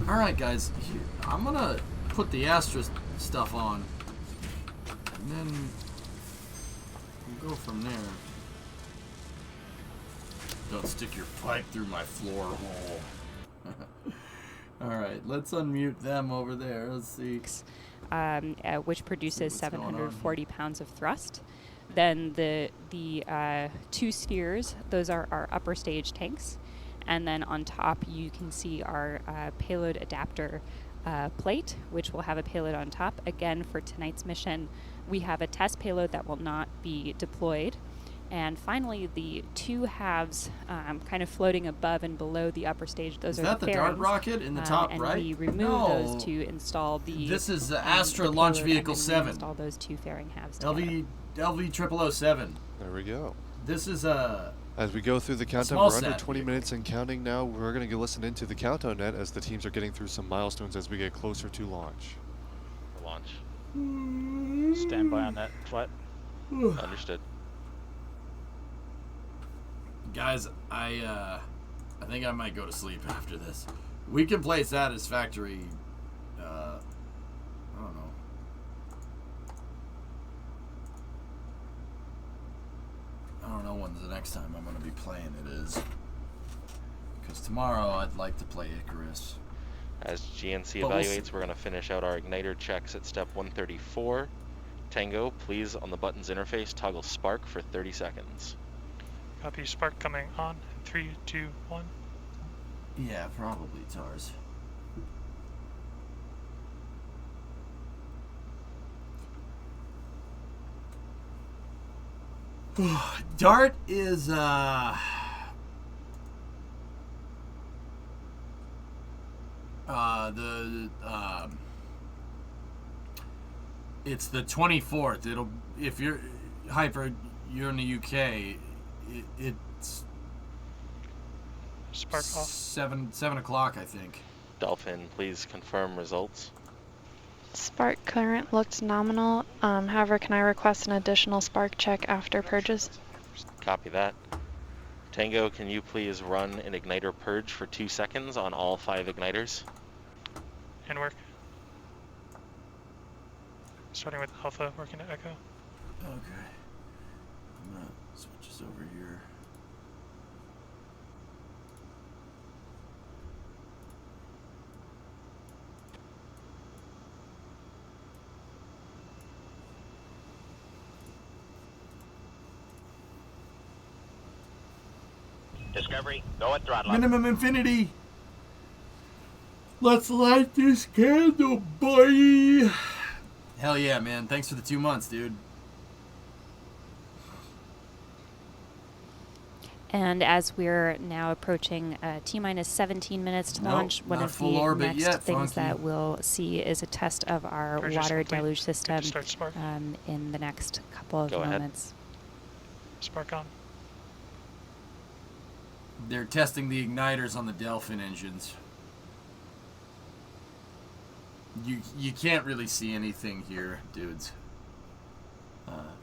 Alright, guys. I'm gonna put the Astra stuff on. And then we'll go from there. Don't stick your pipe through my floor hole. Alright, let's unmute them over there. Let's see. Which produces 740 pounds of thrust. Then the two spheres, those are our upper stage tanks. And then on top, you can see our payload adapter plate, which will have a payload on top. Again, for tonight's mission, we have a test payload that will not be deployed. And finally, the two halves kind of floating above and below the upper stage. Those is are that the dart rocket in the top and right? And we remove those to install the... This is the Astra Launch Vehicle 7. Install those two fairing halves LV0007. There we go. This is as we go through the countdown, we're under 20 minutes and counting now. We're going to listen into the countdown net as the teams are getting through some milestones as we get closer to launch. Launch. Stand by on that flight. Understood. Guys, I think I might go to sleep after this. We can play Satisfactory. I don't know. I don't know when the next time I'm going to be playing it is. Because tomorrow I'd like to play Icarus. As GNC evaluates, we're going to finish out our igniter checks at step 134. Tango, please, on the buttons interface, toggle spark for 30 seconds. Copy, spark coming on. 3, 2, 1. Yeah, probably, Tars. Dart is it's the 24th. It'll, if you're Hyper, you're in the UK. It's spark off. 7 o'clock, I think. Dolphin, please confirm results. Spark current looks nominal. However, can I request an additional spark check after purges? Copy that. Tango, can you please run an igniter purge for 2 seconds on all 5 igniters? And work. Starting with Alpha, working to Echo. Okay. I'm gonna switch this over here. Discovery, go at throttle. Minimum infinity. Let's light this candle, boy. Hell yeah, man. Thanks for the 2 months, dude. And as we're now approaching T-minus 17 minutes to launch, one of the next things that we'll see is a test of our water deluge system in the next couple of moments. Spark on. They're testing the igniters on the Delphin engines. You can't really see anything here, dudes.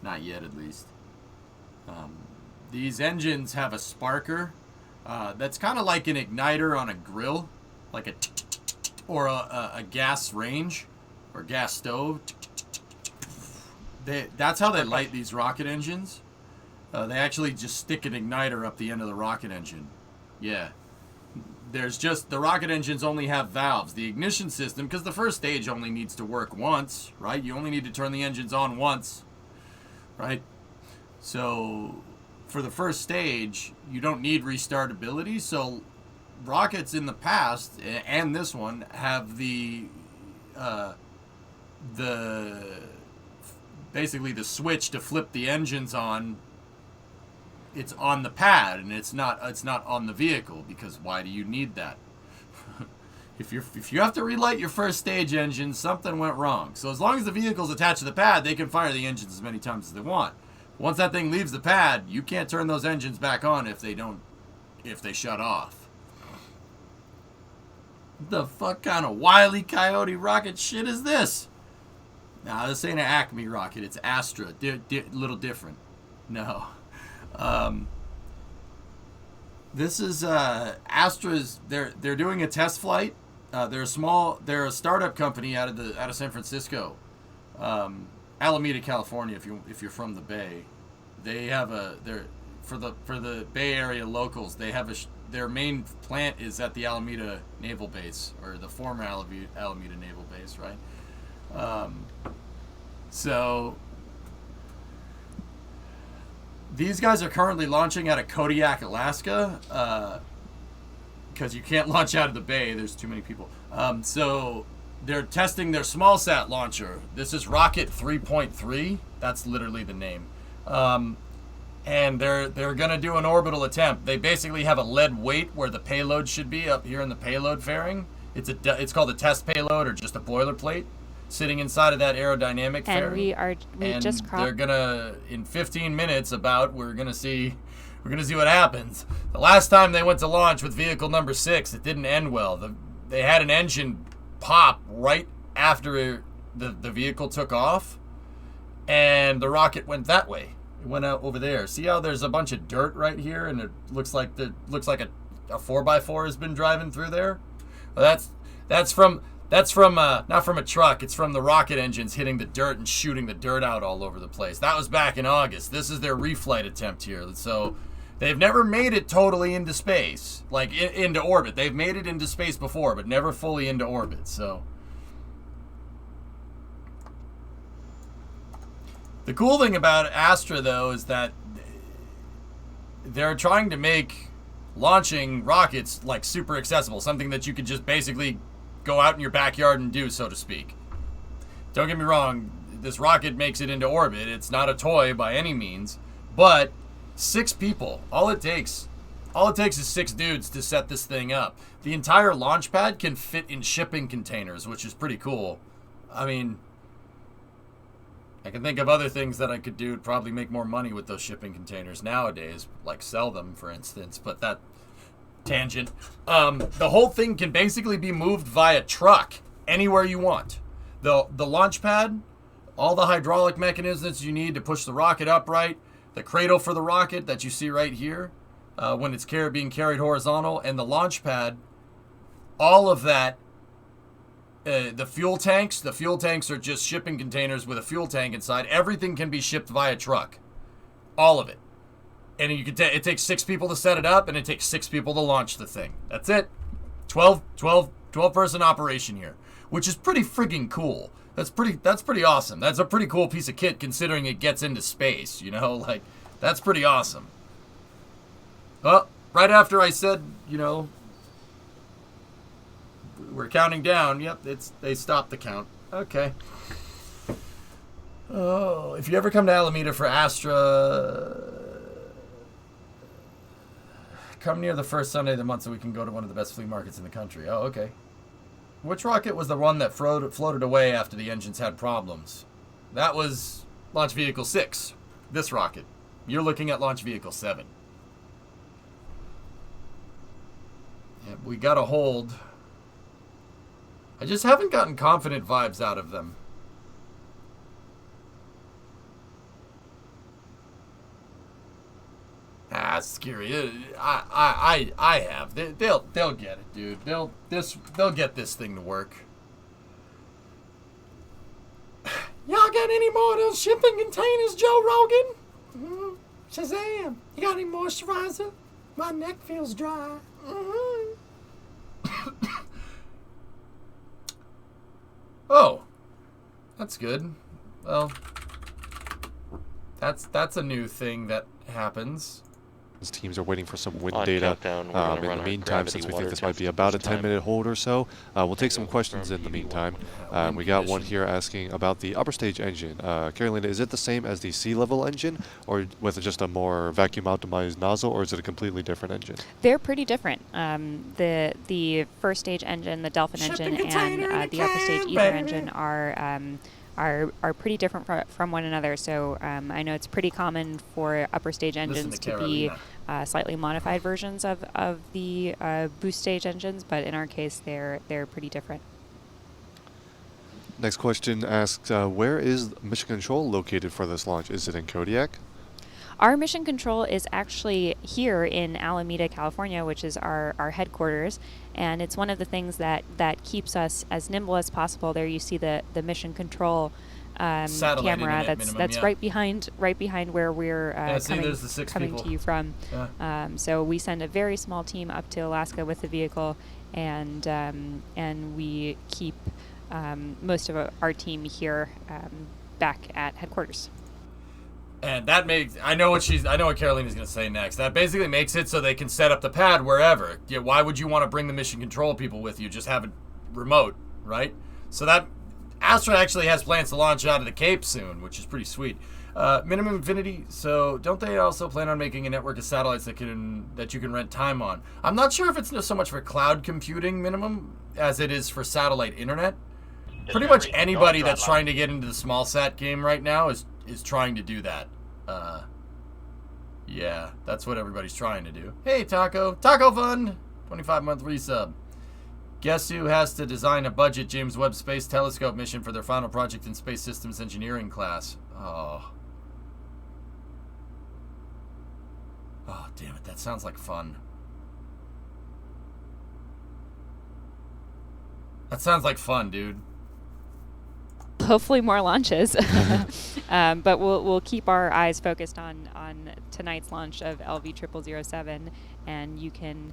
Not yet, at least. These engines have a sparker that's kind of like an igniter on a grill, like a or a gas range or gas stove. That's how they light these rocket engines. They actually just stick an igniter up the end of the rocket engine. Yeah. There's just, the rocket engines only have valves. The ignition system, because the first stage only needs to work once, right? You only need to turn the engines on once, right? So for the first stage, you don't need restartability. So rockets in the past, and this one, have basically the switch to flip the engines on. It's on the pad, and it's not on the vehicle, because why do you need that? If you have to relight your first stage engine, something went wrong. So as long as the vehicle's attached to the pad, they can fire the engines as many times as they want. Once that thing leaves the pad, you can't turn those engines back on if they shut off. What the fuck kind of Wile E. Coyote rocket shit is this? Nah, this ain't an Acme rocket. It's Astra. Little different. No. This is Astra's. They're doing a test flight They're a startup company out of San Francisco, Alameda, California. If you're from the Bay, they have for the Bay Area locals. They have their main plant is at the Alameda Naval Base, or the former Alameda Naval Base, right? So these guys are currently launching out of Kodiak, Alaska, because you can't launch out of the Bay. There's too many people. So they're testing their small sat launcher. This is Rocket 3.3. That's literally the name. And they're gonna do an orbital attempt. They basically have a lead weight where the payload should be up here in the payload fairing. It's called a test payload, or just a boilerplate, sitting inside of that aerodynamic fairing. And we just crossed. They're gonna, in 15 minutes, we're gonna see what happens. The last time they went to launch with vehicle number 6, it didn't end well. They had an engine pop right after the vehicle took off, and the rocket went that way. It went out over there. See how there's a bunch of dirt right here, and it looks like a 4x4 has been driving through there. Well, that's from not from a truck. It's from the rocket engines hitting the dirt and shooting the dirt out all over the place. That was back in August. This is their reflight attempt here. So they've never made it totally into space, like into orbit. They've made it into space before, but never fully into orbit. So the cool thing about Astra, though, is that they're trying to make launching rockets like super accessible, something that you could just basically go out in your backyard and do, so to speak. Don't get me wrong, this rocket makes it into orbit. It's not a toy by any means, but 6 people, all it takes is 6 dudes to set this thing up. The entire launch pad can fit in shipping containers, which is pretty cool. I mean, I can think of other things that I could do to probably make more money with those shipping containers nowadays, like sell them, for instance, but that tangent. The whole thing can basically be moved via truck anywhere you want. The launch pad, all the hydraulic mechanisms you need to push the rocket upright, the cradle for the rocket that you see right here when it's being carried horizontal, and the launch pad, all of that. The fuel tanks are just shipping containers with a fuel tank inside. Everything can be shipped via truck. All of it. And it takes 6 people to set it up, and it takes 6 people to launch the thing. That's it. 12 person operation here, which is pretty friggin' cool. That's pretty awesome. That's a pretty cool piece of kit considering it gets into space, you know? Like, that's pretty awesome. Well, right after I said, you know, we're counting down. Yep, they stopped the count. Okay. Oh, if you ever come to Alameda for Astra, come near the first Sunday of the month so we can go to one of the best flea markets in the country. Oh, okay. Which rocket was the one that floated away after the engines had problems? That was Launch Vehicle 6. This rocket. You're looking at Launch Vehicle 7. Yeah, we got a hold. I just haven't gotten confident vibes out of them. Scary. I have. They'll get it, dude. They'll get this thing to work. Y'all got any more of those shipping containers, Joe Rogan? Shazam! You got any moisturizer? My neck feels dry. Oh, that's good. Well, that's a new thing that happens. Teams are waiting for some wind On data. countdown, In the meantime, since we think this might be about a 10-minute hold or so, we'll take some questions in the meantime. We got one here asking about the upper stage engine. Carolina, is it the same as the sea level engine, or with just a more vacuum optimized nozzle, or is it a completely different engine? They're pretty different. The first stage engine, the Delphin engine, and the upper stage Ether engine are pretty different from one another. So I know it's pretty common for upper stage engines to be slightly modified versions of the boost stage engines, but in our case, they're pretty different. Next question asks, where is Mission Control located for this launch? Is it in Kodiak? Our mission control is actually here in Alameda, California, which is our headquarters, and it's one of the things that keeps us as nimble as possible. There you see the mission control Satellite camera internet that's minimum, yeah. right behind where we're there's the 6 coming people. to you from. Yeah. So we send a very small team up to Alaska with the vehicle, and we keep most of our team here back at headquarters. And that makes, I know what Carolina's going to say next. That basically makes it so they can set up the pad wherever. Yeah, why would you want to bring the mission control people with you? Just have it remote, right? So that Astra actually has plans to launch out of the Cape soon, which is pretty sweet. Minimum Infinity. So don't they also plan on making a network of satellites that you can rent time on? I'm not sure if it's so much for cloud computing minimum as it is for satellite internet. Pretty much anybody that's trying to get into the small sat game right now is trying to do that. Yeah, that's what everybody's trying to do. Hey, Taco Fund, 25-month resub. Guess who has to design a budget James Webb Space Telescope mission for their final project in Space Systems Engineering class? Oh, damn it, that sounds like fun. That sounds like fun, dude. Hopefully more launches, but we'll keep our eyes focused on tonight's launch of LV0007, and you can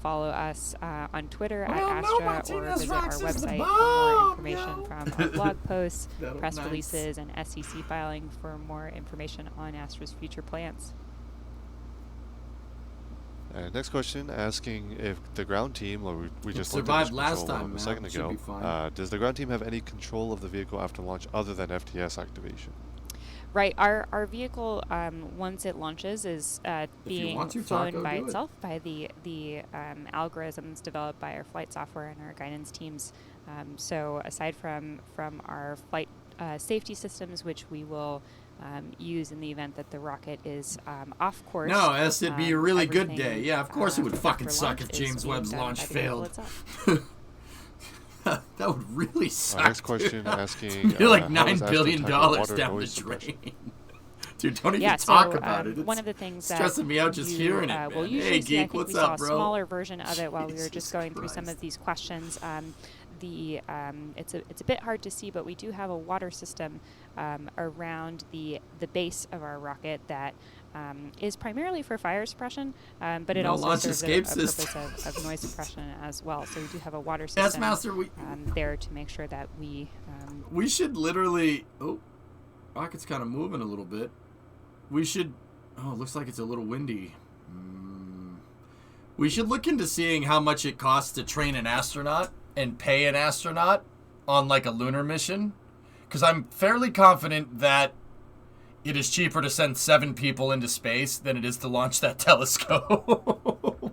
follow us on Twitter at Astra, or visit our website for more information from our blog posts, press releases, and SEC filing for more information on Astra's future plans. Next question, asking if the ground team, or we just survived looked at last control time, a second ago, does the ground team have any control of the vehicle after launch other than FTS activation? Right, our vehicle, once it launches, is being flown by itself by the algorithms developed by our flight software and our guidance teams. So aside from our flight safety systems, which we will use in the event that the rocket is off course. No, it'd be a really good day. Yeah, of course it would fucking suck if James Webb's launch failed. That would really suck. Next question, asking you're like $9 billion down the drain. Dude, don't even talk about it. It's one of the things stressing me out just hearing it. Well, hey, Geek, what's up, bro? We saw a smaller version of it while we were just going through some of these questions. It's a bit hard to see, but we do have a water system around the base of our rocket that is primarily for fire suppression, but it also serves a purpose of noise suppression as well. So we do have a water system there to make sure that we should literally. Oh, rocket's kind of moving a little bit. We should. Oh, it looks like it's a little windy. We should look into seeing how much it costs to train an astronaut and pay an astronaut on like a lunar mission, because I'm fairly confident that it is cheaper to send 7 people into space than it is to launch that telescope.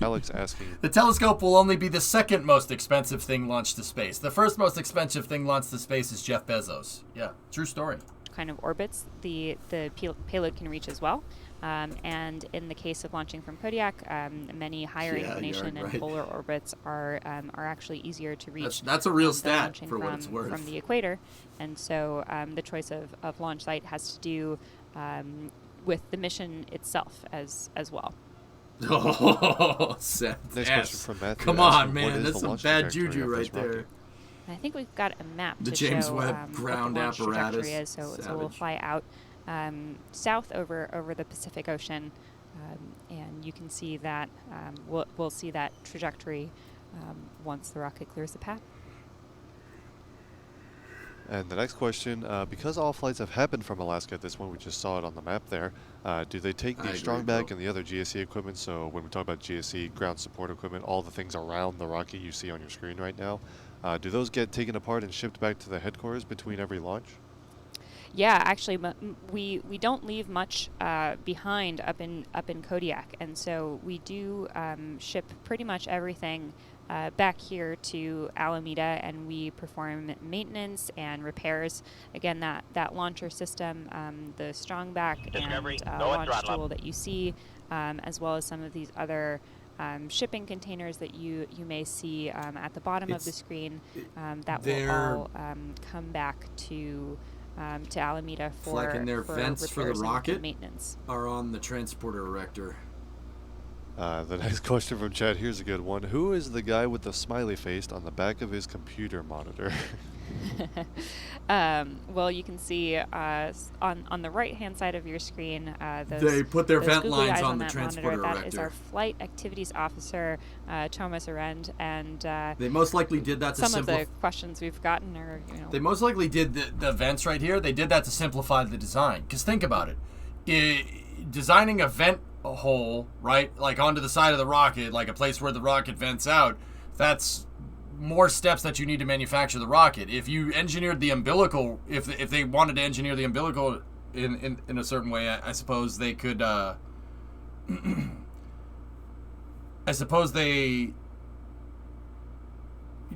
Alex asking, the telescope will only be the second most expensive thing launched to space. The first most expensive thing launched to space is Jeff Bezos. Yeah, true story. Kind of orbits the payload can reach as well. And in the case of launching from Kodiak, many higher inclination and polar orbits are actually easier to reach. That's a real stat for what it's worth. From the equator, and so the choice of launch site has to do with the mission itself as well. Oh, Seth. Next question from Matthew. Come on, man, that's some bad juju right there. I think we've got a map to James show Webb ground what the launch apparatus. Trajectory is. So we'll fly out south over the Pacific Ocean, and you can see that we'll see that trajectory once the rocket clears the path. And the next question, because all flights have happened from Alaska at this point, we just saw it on the map there, do they take the strong bag and the other GSE equipment? So when we talk about GSE, ground support equipment, all the things around the rocket you see on your screen right now, do those get taken apart and shipped back to the headquarters between every launch? Yeah, actually, we don't leave much behind up in Kodiak, and so we do ship pretty much everything back here to Alameda, and we perform maintenance and repairs. Again, that launcher system, the strong back and launch tool that you see, as well as some of these other shipping containers that you may see at the bottom of the screen, that will all come back to to Alameda for, Like, their for vents for the repairs and rocket maintenance. are on the transporter erector. The next question from Chad, here's a good one. Who is the guy with the smiley face on the back of his computer monitor? Well, you can see on the right-hand side of your screen, They put their vent googly lines eyes on the that transporter monitor. That is our erector. flight activities officer, Thomas Arend, and They most likely did that to some of the questions we've gotten are, They most likely did the vents right here. They did that to simplify the design. Because think about it. Designing a vent hole, right, like onto the side of the rocket, like a place where the rocket vents out, that's more steps that you need to manufacture the rocket. If you engineered the umbilical, if they wanted to engineer the umbilical in a certain way, I suppose they could, I suppose they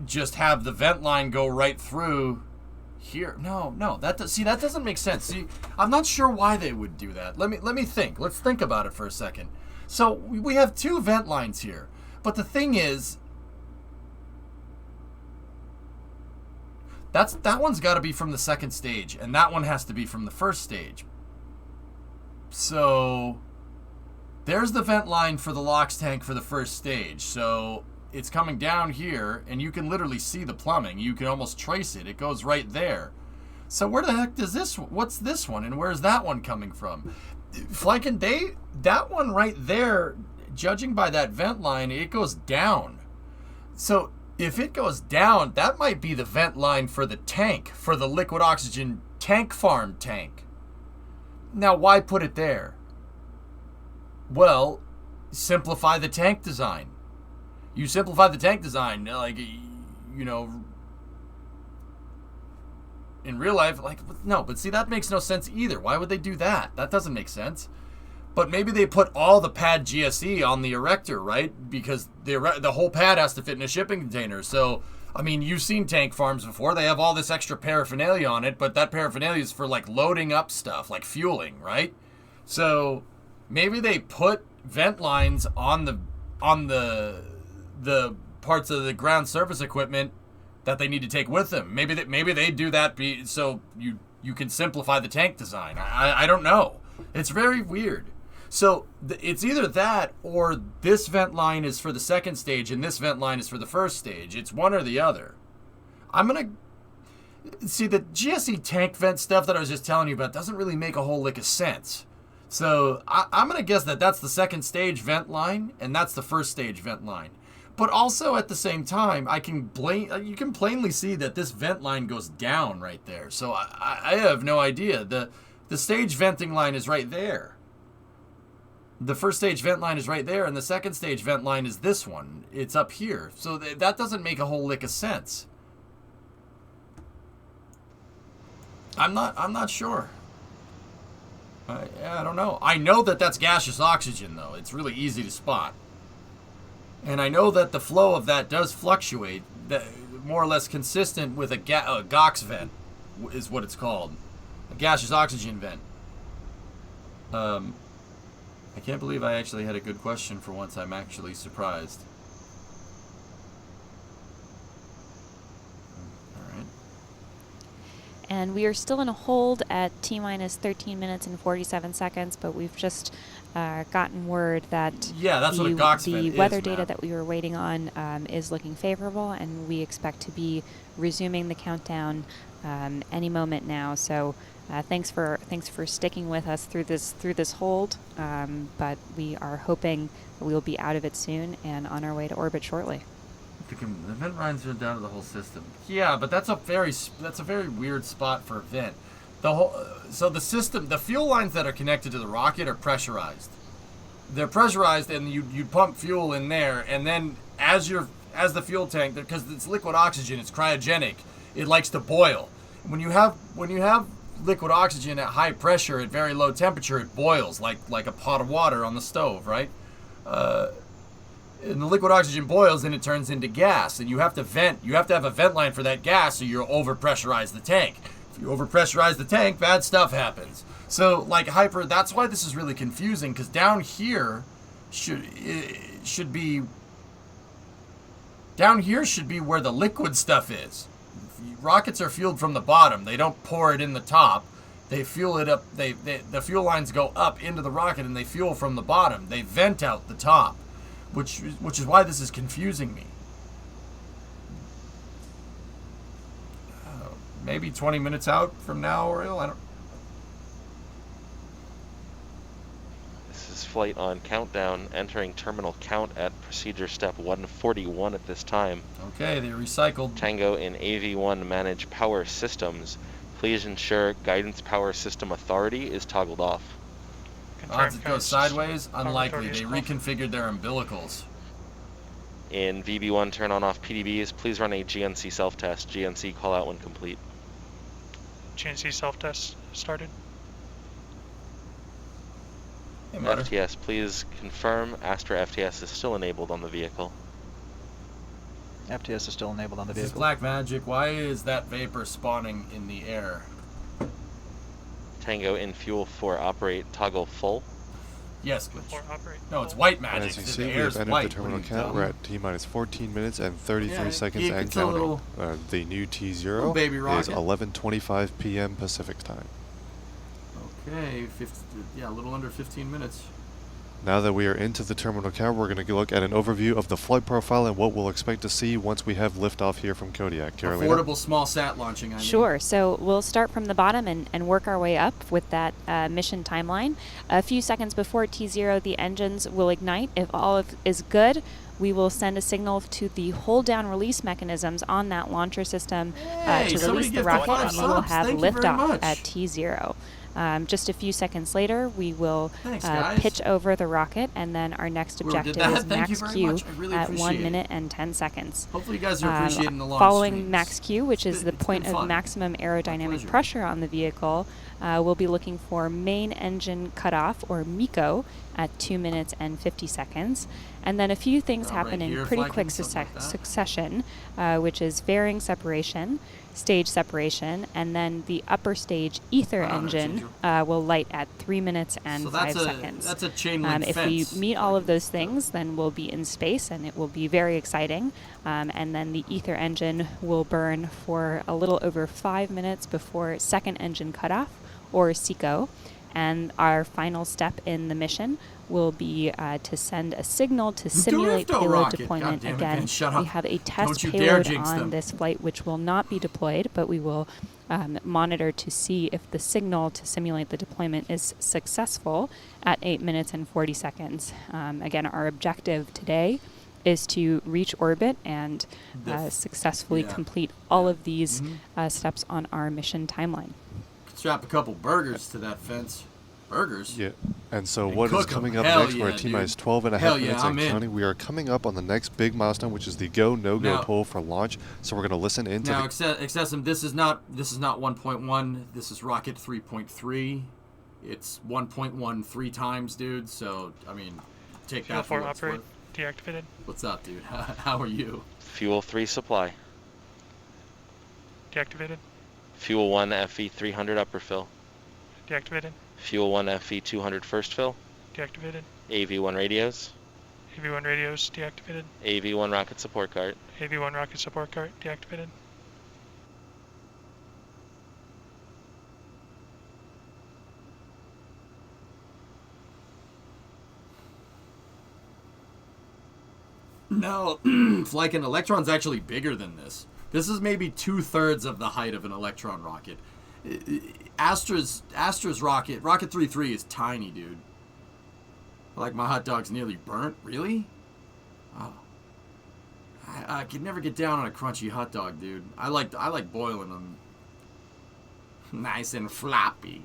just have the vent line go right through here. No, that doesn't make sense. See, I'm not sure why they would do that. Let me think. Let's think about it for a second. So we have two vent lines here, but the thing is, that one's got to be from the second stage, and that one has to be from the first stage. So there's the vent line for the LOX tank for the first stage. So it's coming down here, and you can literally see the plumbing. You can almost trace it. It goes right there. So where the heck does what's this one, and where's that one coming from? Flykin', that one right there, judging by that vent line, it goes down. So if it goes down, that might be the vent line for the tank, for the liquid oxygen tank farm tank. Now, why put it there? Well, simplify the tank design. You simplify the tank design, like, in real life, like, no, but see, that makes no sense either. Why would they do that? That doesn't make sense. But maybe they put all the pad GSE on the erector, right? Because the whole pad has to fit in a shipping container. So, I mean, you've seen tank farms before. They have all this extra paraphernalia on it, but that paraphernalia is for, like, loading up stuff, like fueling, right? So maybe they put vent lines on the parts of the ground surface equipment that they need to take with them. Maybe they do that so you can simplify the tank design. I don't know. It's very weird. So it's either that or this vent line is for the second stage and this vent line is for the first stage. It's one or the other. I'm going to see the GSE tank vent stuff that I was just telling you about doesn't really make a whole lick of sense. So I'm going to guess that that's the second stage vent line and that's the first stage vent line. But also at the same time, you can plainly see that this vent line goes down right there. So I have no idea. The stage venting line is right there. The first stage vent line is right there, and the second stage vent line is this one. It's up here. So that doesn't make a whole lick of sense. I'm not sure. I don't know. I know that that's gaseous oxygen, though. It's really easy to spot. And I know that the flow of that does fluctuate, more or less consistent with a GOX vent, is what it's called. A gaseous oxygen vent. I can't believe I actually had a good question for once. I'm actually surprised. All right. And we are still in a hold at T-minus 13 minutes and 47 seconds, but we've just gotten word that that's what a GOX vent the is, weather data man. that we were waiting on is looking favorable, and we expect to be resuming the countdown any moment now. So thanks for sticking with us through this hold, but we are hoping that we will be out of it soon and on our way to orbit shortly. The vent lines are down to the whole system. Yeah, but that's a very weird spot for a vent. So the system, the fuel lines that are connected to the rocket are pressurized. They're pressurized, and you pump fuel in there, and then as the fuel tank, because it's liquid oxygen, it's cryogenic, it likes to boil. When you have liquid oxygen at high pressure at very low temperature, it boils like a pot of water on the stove, right? And the liquid oxygen boils and it turns into gas, and you have to vent. You have to have a vent line for that gas, so you overpressurize the tank. If you overpressurize the tank, bad stuff happens. So that's why this is really confusing, because down here should be where the liquid stuff is. rockets are fueled from the bottom. They don't pour it in the top. They fuel it up. The fuel lines go up into the rocket, and they fuel from the bottom. They vent out the top, which is why this is confusing me. Maybe 20 minutes out from now, Oriole. I don't. This is flight on countdown, entering terminal count at procedure step 141 at this time. Okay, they recycled. Tango in AV1 manage power systems. Please ensure guidance power system authority is toggled off. Odds it goes sideways? Power Unlikely. authority They is off. reconfigured their umbilicals. In VB1 turn on off PDBs, please run a GNC self-test. GNC call out when complete. GNC self-test started. Hey, Matter. FTS, please confirm Astra FTS is still enabled on the vehicle. FTS is still enabled on the This is vehicle. black magic. Why is that vapor spawning in the air? Tango in fuel for operate, toggle full. Yes, Before operate. no, it's white magic. As you The see, we air's have entered white. the terminal What are you, count. dumb? We're at T-minus 14 minutes and 33 Yeah, seconds yeah, and it's a counting. little- The new T0 little baby is rocket. 11:25 p.m. Pacific time. Okay, a little under 15 minutes. Now that we are into the terminal count, we're going to look at an overview of the flight profile and what we'll expect to see once we have liftoff here from Kodiak. Carolina? Affordable small sat launching, I mean. Sure. So we'll start from the bottom and work our way up with that mission timeline. A few seconds before T0, the engines will ignite. If all is good, we will send a signal to the hold down release mechanisms on that launcher system Hey, to somebody release the give rocket, 5 and we will subs. have Thank you very liftoff much. at T0. Just a few seconds later, we will Thanks, guys. pitch over the rocket, and then our next Whoever did objective that, is thank you max very Q much. I really at appreciate 1 it. minute and 10 seconds. Hopefully you guys are appreciating the long Following streams. max Q, which is the It's point been of fun. maximum aerodynamic pleasure. pressure on the vehicle, we'll be looking for main engine cutoff, or MECO, at 2 minutes and 50 seconds. And then a few things happen right in here, pretty flanking, quick something like that. succession, which is fairing separation, stage separation, and then the upper stage ether Oh, no, engine change will light at 3 minutes and So 5 that's seconds. That's a chain link If fence. we meet all of those things, then we'll be in space, and it will be very exciting. And then the ether engine will burn for a little over 5 minutes before second engine cutoff, or SECO. And our final step in the mission will be to send a signal to simulate Dorifto payload rocket. deployment. God damn it, Again, Ben, shut we up. have a test Don't you dare payload jinx on them. this flight, which will not be deployed, but we will monitor to see if the signal to simulate the deployment is successful at 8 minutes and 40 seconds. Again, our objective today is to reach orbit and successfully yeah. complete all of these Mhm. steps on our mission timeline. Strap a couple burgers to that fence. Burgers? Yeah. And so And what is cook 'em. coming up Hell next? We're yeah, at T-minus dude. 12 and a half Hell yeah, minutes I'm and in. counting. We are coming up on the next big milestone, which is the go, no-go Now- poll for launch. So we're going to listen into Now, the... Excessum, this is not 1.1. This is Rocket 3.3. It's 1.1 3 times, dude. So, I mean, take Fuel that for for what it's operate worth. deactivated. What's up, dude? How are you? Fuel 3 supply. Deactivated. Fuel 1 FE 300 upper fill. Deactivated. Fuel 1 FE 200 first fill. Deactivated. AV1 radios. AV1 radios deactivated. AV1 rocket support cart. AV1 rocket support cart deactivated. No, like an electron's actually bigger than this. This is maybe 2/3 of the height of an electron rocket. Astra's rocket 3.3 is tiny, dude. Like my hot dog's nearly burnt. Really? Oh, I could never get down on a crunchy hot dog, dude. I like boiling them, nice and floppy.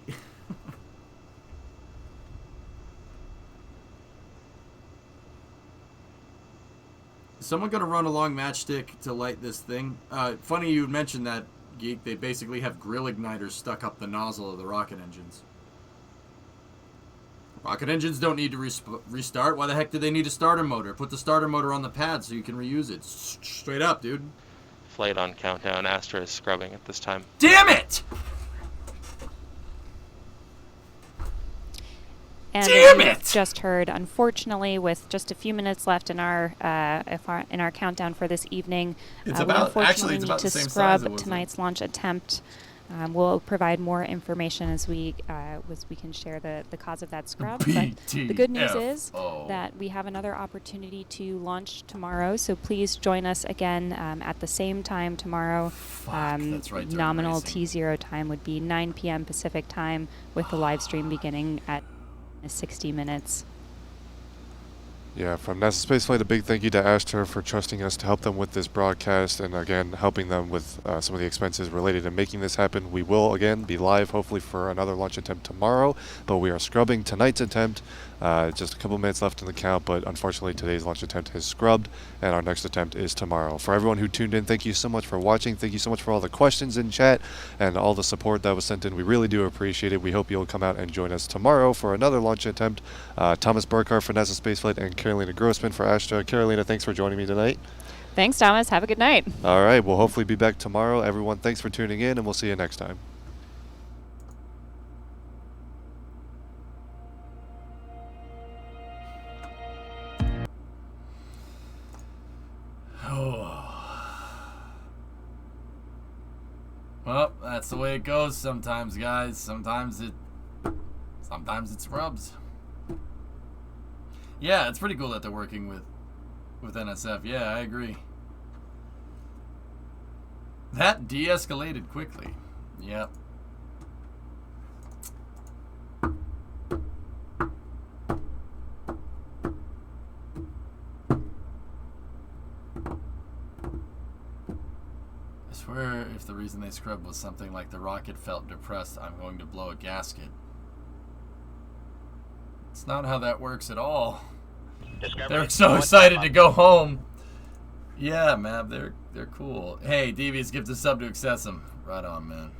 Is someone gonna run a long matchstick to light this thing? Funny you mentioned that, Geek. They basically have grill igniters stuck up the nozzle of the rocket engines. Rocket engines don't need to restart. Why the heck do they need a starter motor? Put the starter motor on the pad so you can reuse it. Straight up, dude. Flight on countdown. Astra is scrubbing at this time. Damn it! And Damn as you it! just heard, unfortunately, with just a few minutes left in our countdown for this evening, It's we about unfortunately it's need about to the same size scrub it was. tonight's launch attempt. We'll provide more information as we can share the cause of that scrub. But the good news is that we have another opportunity to launch tomorrow. So please join us again at the same time tomorrow. That's right, during Nominal racing. T0 time would be 9 p.m. Pacific time, with the live stream beginning at 60 minutes. Yeah, from NASA Spaceflight, a big thank you to Astra for trusting us to help them with this broadcast, and again, helping them with some of the expenses related to making this happen. We will, again, be live, hopefully, for another launch attempt tomorrow, but we are scrubbing tonight's attempt. Just a couple minutes left in the count, but unfortunately, today's launch attempt is scrubbed, and our next attempt is tomorrow. For everyone who tuned in, thank you so much for watching. Thank you so much for all the questions in chat and all the support that was sent in. We really do appreciate it. We hope you'll come out and join us tomorrow for another launch attempt. Thomas Burkhardt for NASA Spaceflight and Carolina Grossman for Astra. Carolina, thanks for joining me tonight. Thanks, Thomas. Have a good night. All right, we'll hopefully be back tomorrow. Everyone, thanks for tuning in, and we'll see you next time. Well, that's the way it goes sometimes, guys. Sometimes it's rubs. Yeah, it's pretty cool that they're working with NSF. Yeah, I agree. That de-escalated quickly. Yep. I swear if the reason they scrubbed was something like the rocket felt depressed, I'm going to blow a gasket. It's not how that works at all. They're so excited to go home. Yeah, man, they're cool. Hey, Devious, give the sub to Accessum. Right on, man.